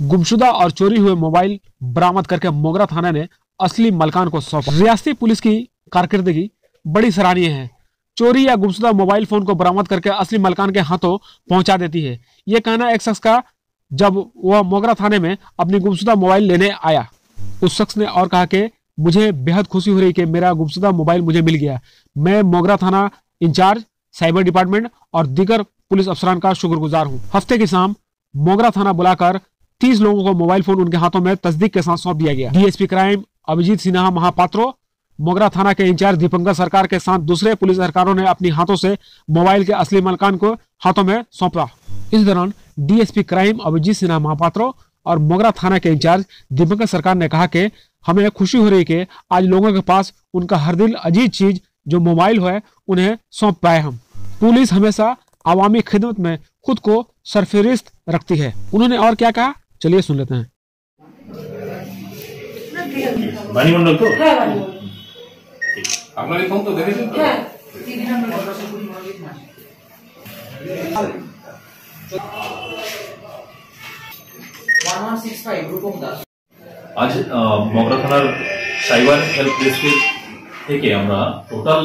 गुमशुदा और चोरी हुए मोबाइल बरामद करके मोगरा थाना ने असली मलकान को सौंपा। रियासती पुलिस की कारकर्दगी बड़ी सराहनीय है। चोरी या गुमशुदा मोबाइल फोन को बरामद करके असली मलकान के हाथों पहुंचा देती है। यह कहना एक शख्स का जब वह मोगरा थाने में अपनी गुमशुदा मोबाइल लेने आया। उस शख्स ने और कहा कि मुझे बेहद खुशी हो रही कि मेरा गुमशुदा मोबाइल मुझे मिल गया। मैं मोगरा थाना इंचार्ज, साइबर डिपार्टमेंट और दीगर पुलिस अफसरान का शुक्रगुजार हूँ। हफ्ते की शाम मोगरा थाना बुलाकर 30 लोगों को मोबाइल फोन उनके हाथों में तस्दीक के साथ सौंप दिया गया। डीएसपी क्राइम अभिजीत सिन्हा महापात्रो, मोगरा थाना के इंचार्ज दीपंकर सरकार के साथ दूसरे पुलिस अधिकारियों ने अपनी हाथों से मोबाइल के असली मलकान को हाथों में सौंपा। इस दौरान डीएसपी क्राइम अभिजीत सिन्हा महापात्रो और मोगरा थाना के इंचार्ज दीपंकर सरकार ने कहा कि हमें खुशी हो रही है कि आज लोगों के पास उनका हर दिल अजीज चीज जो मोबाइल है उन्हें सौंप पाए हम। पुलिस हमेशा आवामी खिदमत में खुद को सरफहरिस्त रखती है। उन्होंने और क्या कहा, चलिए सुन लेते हैं। বাণীমণ্ডল তো আপনার এই ফোন তো দেখেছেন তো? আজ মগরা থানার সাইবার হেল্প ডেস্কের থেকে আমরা টোটাল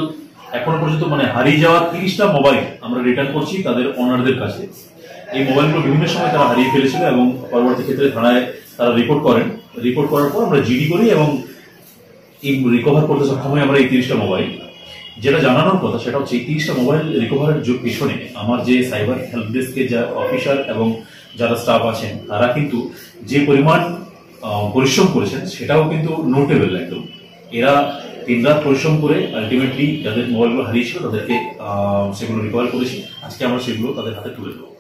এখন পর্যন্ত হারিয়ে যাওয়া 30টা মোবাইল আমরা রিটার্ন করছি তাদের ওনারদের কাছে। এই মোবাইলগুলো বিভিন্ন সময় তারা হারিয়ে ফেলেছিল এবং পরবর্তী ক্ষেত্রে থানায় তারা রিপোর্ট করেন। রিপোর্ট করার পর আমরা জিডি করি এবং এই রিকভার করতে সক্ষম হই আমরা এই 30টা মোবাইল। যেটা জানানোর কথা সেটা হচ্ছে এই 30টা মোবাইল রিকভারের পেছনে আমার যে সাইবার হেল্প ডেস্কের যা অফিসার এবং যারা স্টাফ আছেন তারা কিন্তু যে পরিমাণ পরিশ্রম করেছেন সেটাও কিন্তু নোটেবল একদম। এরা দিনরাত পরিশ্রম করে আলটিমেটলি যাদের মোবাইলগুলো হারিয়েছিল তাদেরকে সেগুলো রিকভার করেছি। আজকে আমরা সেগুলো তাদের হাতে তুলে দেবো।